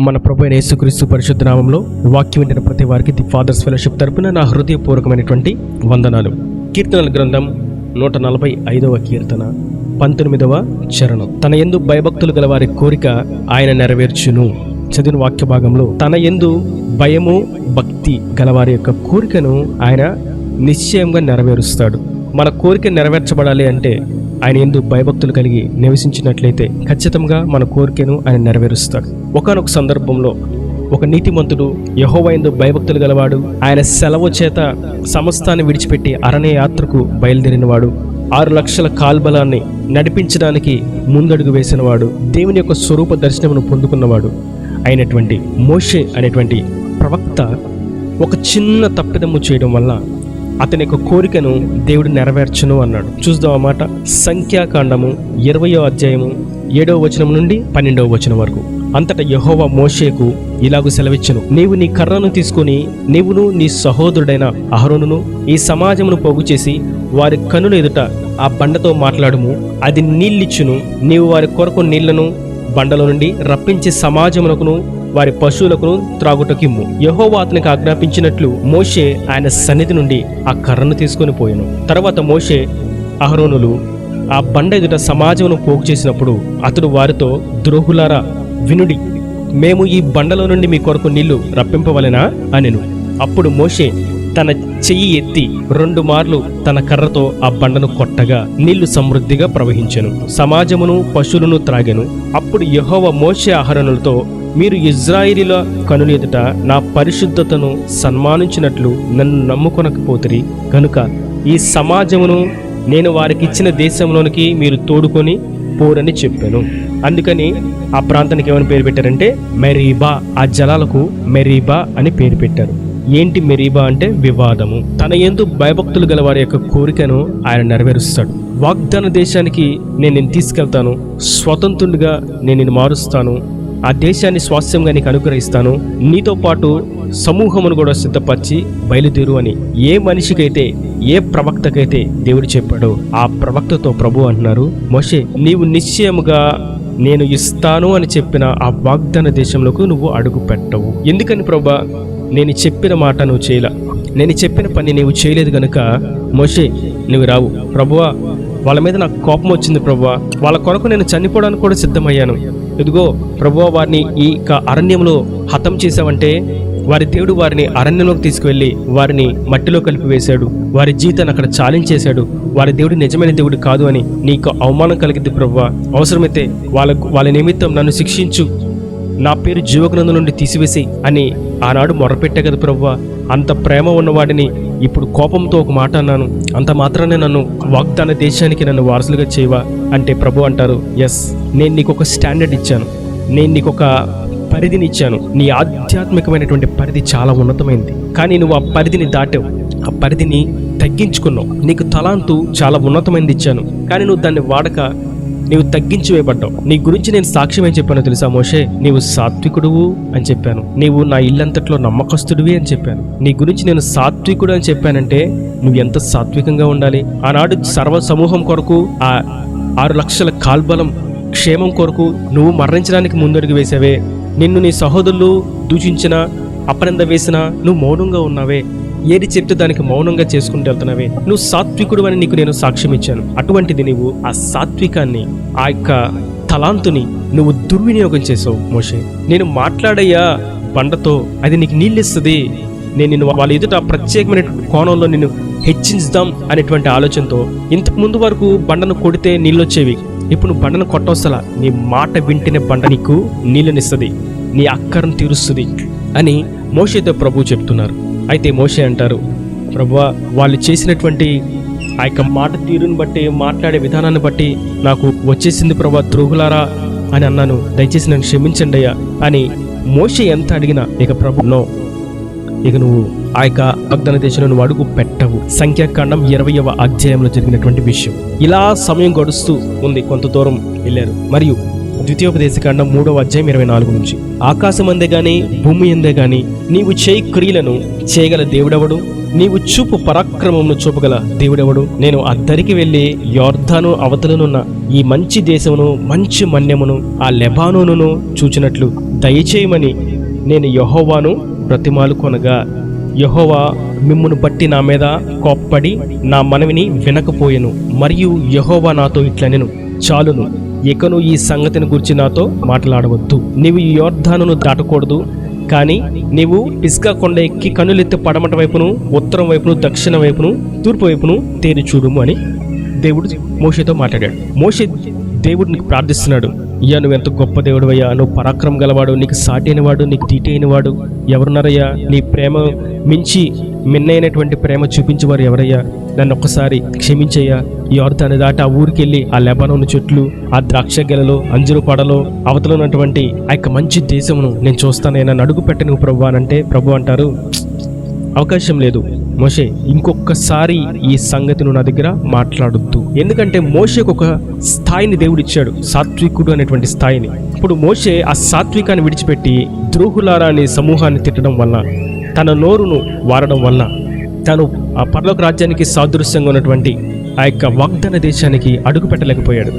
మన ప్రభు అయిన యేసుక్రీస్తు పరిశుద్ధ నామంలో వాక్యం వింటున్న ప్రతి వారికి ది ఫాదర్స్ ఫెలోషిప్ తరపున నా హృదయపూర్వకమైనటువంటి వందనాలు. కీర్తనల గ్రంథం 145వ కీర్తన 19వ చరణం. తన యందు భయభక్తులు గల వారి కోరిక ఆయన నెరవేర్చును. చదివిన వాక్య భాగంలో తన యందు భయము భక్తి గలవారి యొక్క కోరికను ఆయన నిశ్చయంగా నెరవేరుస్తాడు. మన కోరిక నెరవేర్చబడాలి అంటే ఆయన యందు భయభక్తులు కలిగి నివసించినట్లయితే ఖచ్చితంగా మన కోరికను ఆయన నెరవేరుస్తాడు. ఒకానొక సందర్భంలో ఒక నీతిమంతుడు యెహోవా యందు భయభక్తులు గలవాడు, ఆయన సెలవు చేత సమస్తాన్ని విడిచిపెట్టి అరణ్య యాత్రకు బయలుదేరినవాడు, 6 లక్షల కాల్బలాన్ని నడిపించడానికి ముందడుగు వేసినవాడు, దేవుని యొక్క స్వరూప దర్శనమును పొందుకున్నవాడు అయినటువంటి మోషే అనేటువంటి ప్రవక్త ఒక చిన్న తప్పిదము చేయడం వల్ల అతని యొక్క కోరికను దేవుడు నెరవేర్చును అన్నాడు. చూద్దాం ఆ మాట. సంఖ్యాకాండము 20వ అధ్యాయము 7వ వచనం నుండి 12వ వచనం వరకు. అంతటా యెహోవా మోషేకు ఇలాగు సెలవిచ్చెను, నీవు నీ కర్రను తీసుకొని నీవును నీ సహోదరుడైన అహరోనును ఈ సమాజమును పోగు చేసి వారి కన్నుల ఎదుట ఆ బండతో మాట్లాడుము, అది నీళ్ళిచ్చును. నీవు వారి కొరకు నీళ్లను బండలో నుండి రప్పించి సమాజమునకును వారి పశువులకును త్రాగుటకిమ్ము. యెహోవా అతనికి ఆజ్ఞాపించినట్లు మోషే ఆయన సన్నిధి నుండి ఆ కర్రను తీసుకొని పోయెను. తర్వాత మోషే అహరోనులు ఆ బండ ఎదుట సమాజమును పోగు చేసినప్పుడు అతడు వారితో, ద్రోహులారా వినుడి, మేము ఈ బండలో నుండి మీ కొరకు నీళ్లు రప్పింపవలెనా అనెను. అప్పుడు మోషే తన చెయ్యి ఎత్తి 2 మార్లు తన కర్రతో ఆ బండను కొట్టగా నీళ్లు సమృద్ధిగా ప్రవహించెను, సమాజమును పశువులను త్రాగెను. అప్పుడు యెహోవా మోషే అహరోనులతో, మీరు ఇజ్రాయేలీల కనుల ఎదుట నా పరిశుద్ధతను సన్మానించినట్లు నన్ను నమ్ముకొనకపోతిరి కనుక ఈ సమాజమును నేను వారికి ఇచ్చిన దేశంలోనికి మీరు తోడుకొని పోరని చెప్పాను. అందుకని ఆ ప్రాంతానికి ఏమని పేరు పెట్టారంటే మెరీబా. ఆ జలాలకు మెరీబా అని పేరు పెట్టారు. ఏంటి మెరీబా అంటే వివాదము. తన యందు భయభక్తులు గల వారి యొక్క కోరికను ఆయన నెరవేరుస్తాడు. వాగ్దాన దేశానికి నేను తీసుకెళ్తాను, స్వతంత్రుడిగా నేను నిన్ను మారుస్తాను, ఆ దేశాన్ని స్వాస్థ్యంగా నీకు అనుగ్రహిస్తాను, నీతో పాటు సమూహమును కూడా సిద్ధపరిచి బయలుదేరు అని ఏ మనిషికైతే ఏ ప్రవక్తకైతే దేవుడు చెప్పాడో ఆ ప్రవక్తతో ప్రభు అంటున్నారు, మోషే నీవు నిశ్చయముగా నేను ఇస్తాను అని చెప్పిన ఆ వాగ్దాన దేశంలోకి నువ్వు అడుగు పెట్టవు. ఎందుకని ప్రభా, నేను చెప్పిన మాట నువ్వు చేయలా, నేను చెప్పిన పని నీవు చేయలేదు గనుక మోషే నువ్వు రావు. ప్రభువా, వాళ్ళ మీద నాకు కోపం వచ్చింది ప్రభువా, వాళ్ళ కొరకు నేను చనిపోవడానికి కూడా సిద్ధమయ్యాను. ఇదిగో ప్రభువా, వారిని ఈ అరణ్యంలో హతం చేశావంటే వారి దేవుడు వారిని అరణ్యంలోకి తీసుకువెళ్ళి వారిని మట్టిలో కలిపివేశాడు, వారి జీవితాన్ని అక్కడ చాలించేశాడు, వారి దేవుడు నిజమైన దేవుడు కాదు అని నీకు అవమానం కలిగింది ప్రభువా. అవసరమైతే వాళ్ళ నిమిత్తం నన్ను శిక్షించు, నా పేరు జీవగ్రంథం నుండి తీసివేసి అని ఆనాడు మొర్రపెట్టే కదా ప్రభువా. అంత ప్రేమ ఉన్నవాడిని ఇప్పుడు కోపంతో ఒక మాట అన్నాను, అంత మాత్రానే నన్ను వాగ్దాన దేశానికి నన్ను వారసులుగా చేయవా అంటే ప్రభు అంటారు, ఎస్, నేను నీకు ఒక స్టాండర్డ్ ఇచ్చాను, నేను నీకు ఒక పరిధిని ఇచ్చాను. నీ ఆధ్యాత్మికమైనటువంటి పరిధి చాలా ఉన్నతమైంది, కానీ నువ్వు ఆ పరిధిని దాటావు, ఆ పరిధిని తగ్గించుకున్నావు. నీకు తలాంతు చాలా ఉన్నతమైనది ఇచ్చాను, కానీ నువ్వు దాన్ని వాడక నీవు తగ్గించి వేయబడ్డావు. నీ గురించి నేను సాక్ష్యం ఏం చెప్పానో తెలుసా మోషే? నీవు సాత్వికుడువు అని చెప్పాను, నీవు నా ఇల్లంతట్లో నమ్మకస్తుడివి అని చెప్పాను. నీ గురించి నేను సాత్వికుడు అని చెప్పానంటే నువ్వు ఎంత సాత్వికంగా ఉండాలి. ఆనాడు సర్వ సమూహం కొరకు ఆ 6 లక్షల కాల్బలం క్షేమం కొరకు నువ్వు మరణించడానికి ముందడుగు వేసావే, నిన్ను నీ సహోదరులు దూషించిన అపనింద వేసినా నువ్వు మౌనంగా ఉన్నావే, ఏది చెప్తే దానికి మౌనంగా చేసుకుంటూ వెళ్తున్నావే, నువ్వు సాత్వికుడు అని నీకు నేను సాక్ష్యం ఇచ్చాను. అటువంటిది నీవు ఆ సాత్వికాన్ని, ఆ యొక్క తలాంతుని నువ్వు దుర్వినియోగం చేసావు మోషే. నేను మాట్లాడయ్యా బండతో, అది నీకు నీళ్ళిస్తుంది, నేను నిన్ను వాళ్ళ ఎదుట ప్రత్యేకమైన కోణంలో నిన్ను హెచ్చించుదాం అనేటువంటి ఆలోచనతో ఇంతకు ముందు వరకు బండను కొడితే నీళ్ళు వచ్చేవి, ఇప్పుడు నువ్వు బండను కొట్టవసలా, నీ మాట వింటేనే బండ నీకు నీళ్ళనిస్తుంది, నీ అక్కరను తీరుస్తుంది అని మోషేతో ప్రభు చెప్తున్నారు. అయితే మోషే అంటారు, ప్రభువా, వాళ్ళు చేసినటువంటి ఆ యొక్క మాట తీరుని బట్టి, మాట్లాడే విధానాన్ని బట్టి నాకు వచ్చేసింది ప్రభువా, ద్రోహులారా అని అన్నాను, దయచేసి నన్ను క్షమించండి అయ్యా అని మోషే ఎంత అడిగినా ఇక ప్రభు నో, ఇక నువ్వు ఆ యొక్క వాగ్దాన దేశంలో నువ్వు అడుగు పెట్టవు. సంఖ్యాకాండం 20వ అధ్యాయంలో జరిగినటువంటి విషయం. ఇలా సమయం గడుస్తూ ఉంది, కొంత దూరం వెళ్ళారు. మరియు ద్వితీయోపదేశకాండం 3వ అధ్యాయం 24 నుంచి, ఆకాశం అందే గాని భూమి అందే గాని నీవు చేయి క్రియలను చేయగల దేవుడెవడు? నీవు చూపు పరాక్రమమును చూపగల దేవుడెవడు? నేను అద్దరికి వెళ్ళి యోర్దాను అవతలనున్న ఈ మంచి దేశమును మంచి మన్యమును ఆ లెబానోనును చూచినట్లు దయచేయమని నేను యెహోవాను బ్రతిమాలుకొనగా యెహోవా మిమ్మును బట్టి నా మీద కోప్పడి నా మనవిని వినకపోయెను. మరియు యెహోవా నాతో ఇట్లనెను, చాలును, ఇకను ఈ సంగతిని గురించి నాతో మాట్లాడవద్దు. నీవు ఈ యొర్దానును దాటకూడదు, కానీ నీవు పిస్గా కొండ ఎక్కి కన్నులెత్తి పడమట వైపును, ఉత్తరం వైపును, దక్షిణ వైపును, తూర్పు వైపును తేరి చూడుము అని దేవుడు మోషేతో మాట్లాడాడు. మోషే దేవుడిని ప్రార్థిస్తున్నాడు, అయ్యా నువ్వు ఎంత గొప్ప దేవుడు అయ్యా, నువ్వు పరాక్రమం గలవాడు, నీకు సాటి అయినవాడు, నీకు తీటి అయినవాడు ఎవరున్నారయ్యా, నీ ప్రేమ మించి మిన్నైనటువంటి ప్రేమ చూపించేవారు ఎవరయ్యా, నన్ను ఒక్కసారి క్షమించయ్యా. యొర్దాను దాటి ఆ ఊరికి వెళ్ళి ఆ లెబానోను చెట్లు, ఆ ద్రాక్ష గెలలో, అంజురు పడలో అవతల ఉన్నటువంటి ఆ యొక్క మంచి దేశమును నేను చూస్తానయ్యా, నన్ను అడుగు పెట్టను ప్రభు అని అంటే ప్రభు అంటారు, అవకాశం లేదు మోషే, ఇంకొకసారి ఈ సంగతి నువ్వు నా దగ్గర మాట్లాడొద్దు. ఎందుకంటే మోషేకు ఒక స్థాయిని దేవుడు ఇచ్చాడు, సాత్వికుడు అనేటువంటి స్థాయిని. ఇప్పుడు మోషే ఆ సాత్వికాన్ని విడిచిపెట్టి ద్రోహులారా అనే సమూహాన్ని తిట్టడం వల్ల, తన నోరును వాడడం వల్ల తను ఆ పరలోక రాజ్యానికి సాదృశ్యంగా ఉన్నటువంటి ఆ యొక్క వాగ్దాన దేశానికి అడుగు పెట్టలేకపోయాడు.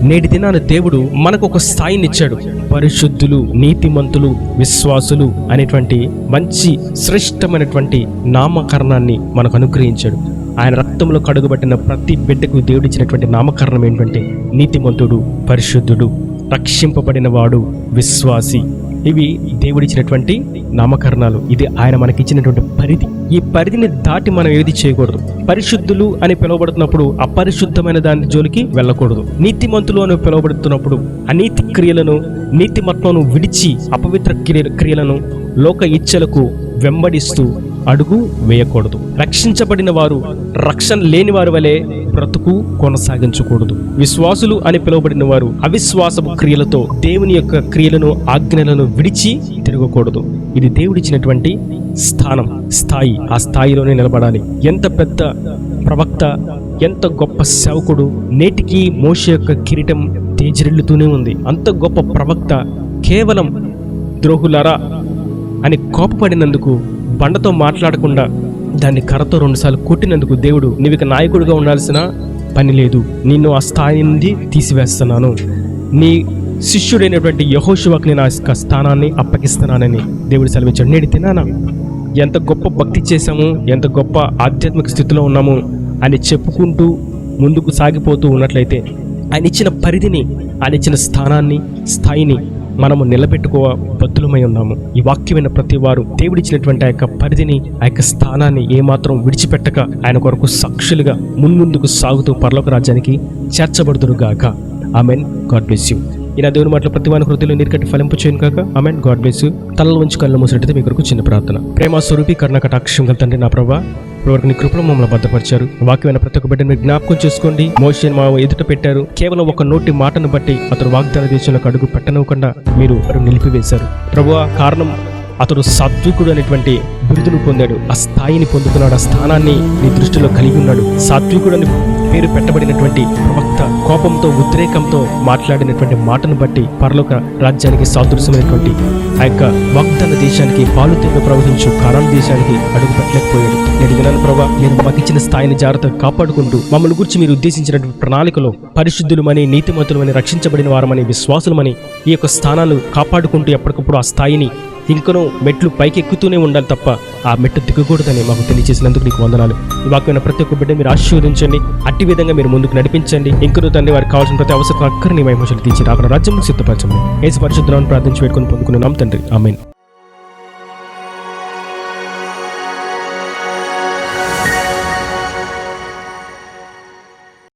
నేటి దినాన దేవుడు మనకు ఒక స్థాయిని ఇచ్చాడు, పరిశుద్ధులు, నీతిమంతులు, విశ్వాసులు అనేటువంటి మంచి శ్రేష్టమైనటువంటి నామకరణాన్ని మనకు అనుగ్రహించాడు. ఆయన రక్తంలో కడుగుబట్టిన ప్రతి బిడ్డకు దేవుడిచ్చినటువంటి నామకరణం ఏంటంటే నీతిమంతుడు, పరిశుద్ధుడు, రక్షింపబడిన వాడు, విశ్వాసి. ఇవి దేవుడిచ్చినటువంటి నామకరణాలు. ఇది ఆయన మనకిచ్చినటువంటి పరిధి. ఈ పరిధిని దాటి మనం ఏది చేయకూడదు. పరిశుద్ధులు అని పిలువబడుతున్నప్పుడు అపరిశుద్ధమైన దాని జోలికి వెళ్ళకూడదు. నీతిమంతులు అని పిలువబడుతున్నప్పుడు అనీతి క్రియలను, నీతిమత్వను విడిచి అపవిత్ర క్రియలను, లోక ఇచ్చలకు వెంబడిస్తూ అడుగు వేయకూడదు. రక్షించబడిన వారు రక్షణ లేని వారి వలె బ్రతుకు కొనసాగించకూడదు. విశ్వాసులు అని పిలువబడిన వారు అవిశ్వాసపు క్రియలతో దేవుని యొక్క క్రియలను, ఆజ్ఞలను విడిచి తిరగకూడదు. ఇది దేవుడిచ్చినటువంటి స్థాయి. ఆ స్థాయిలోనే నిలబడాలి. ఎంత పెద్ద ప్రవక్త, ఎంత గొప్ప సేవకుడు, నేటికి మోషే యొక్క కిరీటం తేజరిల్లుతూనే ఉంది. అంత గొప్ప ప్రవక్త కేవలం ద్రోహులారా అని కోపపడినందుకు, బండతో మాట్లాడకుండా దాన్ని కర్రతో 2 సార్లు కొట్టినందుకు దేవుడు, నీవిక నాయకుడిగా ఉండాల్సిన పని లేదు, నిన్ను ఆ స్థాయి నుండి తీసివేస్తున్నాను, నీ శిష్యుడైనటువంటి యెహోషువకు నేను ఆ స్థానాన్ని అప్పగిస్తున్నానని దేవుడు సెలవించాడు. నేడు తినానా ఎంత గొప్ప భక్తి చేశాము, ఎంత గొప్ప ఆధ్యాత్మిక స్థితిలో ఉన్నాము అని చెప్పుకుంటూ ముందుకు సాగిపోతూ ఉన్నట్లయితే ఆయన ఇచ్చిన పరిధిని, ఆయన ఇచ్చిన స్థాయిని మనము నిలబెట్టుకోబద్దులమై ఉన్నాము. ఈ వాక్యమైన ప్రతి వారు దేవుడిచ్చినటువంటి ఆ యొక్క పరిధిని, ఆ యొక్క స్థానాన్ని ఏమాత్రం విడిచిపెట్టక ఆయన కొరకు సాక్షులుగా ముందుకు సాగుతూ పరలోక రాజ్యానికి చేర్చబడుదురుగాక. ఆమెన్. God bless you. ఇలా దేవుని మాటలు ప్రతి వాని హృదయంలో నీరుకట్టి ఫలింపు చేయను కాక. ఆమెన్. God bless you. తలలో ఉంచి కళ్ళు మూసినట్టయితే మీ కొరకు చిన్న ప్రార్థన. ప్రేమ స్వరూపి కరుణాకటాక్షం గల తండ్రి, నా ప్రభా, ఇప్పటివరకు నీ కృపలో మమ్మల్ని భద్రపరిచారు. వాక్యమైన ప్రతి ఒక్క బిడ్డను మీరు జ్ఞాపకం చేసుకోండి. మోషేను మా ఎదుట పెట్టారు. కేవలం ఒక నోటి మాటను బట్టి అతడు వాగ్దాన దేశంలోకి అడుగు పెట్టనివ్వకుండా మీరు నిలిపివేశారు. ప్రభువా, కారణం అతడు సాత్వికుడు అనేటువంటి బిరుదును పొందాడు. ఆ స్థాయిని పొందుకున్నాడు. ఆ స్థానాన్ని నీ దృష్టిలో కలిగి ఉన్నాడు. సాత్వికుడు అని పేరు పెట్టబడినటువంటి ప్రవక్త కోపంతో, ఉద్రేకంతో మాట్లాడినటువంటి మాటను బట్టి పరలోక రాజ్యానికి సాదృశ్యమైనటువంటి ఆ యొక్క వాగ్దాన దేశానికి, పాలు తేనెలు ప్రవహించు కానాను దేశానికి అడుగు పెట్టలేకపోయాడు. నేను విన్నాను ప్రభా, నేను మాకు ఇచ్చిన స్థాయిని జాగ్రత్తగా కాపాడుకుంటూ మమ్మల్ని గురించి మీరు ఉద్దేశించినటువంటి ప్రణాళికలో పరిశుద్ధులమని, నీతిమంతులమని, రక్షించబడిన వారమని, విశ్వాసులమని ఈ యొక్క స్థానాలు కాపాడుకుంటూ ఎప్పటికప్పుడు ఆ స్థాయిని ఇంకనూ మెట్లు పైకి ఎక్కుతూనే ఉండాలి తప్ప ఆ మెట్టు దిగకూడదని మాకు తెలియజేసినందుకు నీకు వందనాలు. ఈ వాక్యమైన ప్రతి ఒక్క బిడ్డ మీరు ఆశీర్వదించండి. అట్టి విధంగా మీరు ముందుకు నడిపించండి. ఇంకనూ తండ్రి వారికి కావాల్సిన ప్రతి అవసరం అక్కడిని మహిమలు తీర్చి అక్కడ రాజ్యం సిద్ధపరచండి. యేసు పరిశుద్ధ నామమున ప్రార్థించి వేడుకొని పొందుకున్నాం తండ్రి. ఆమేన్.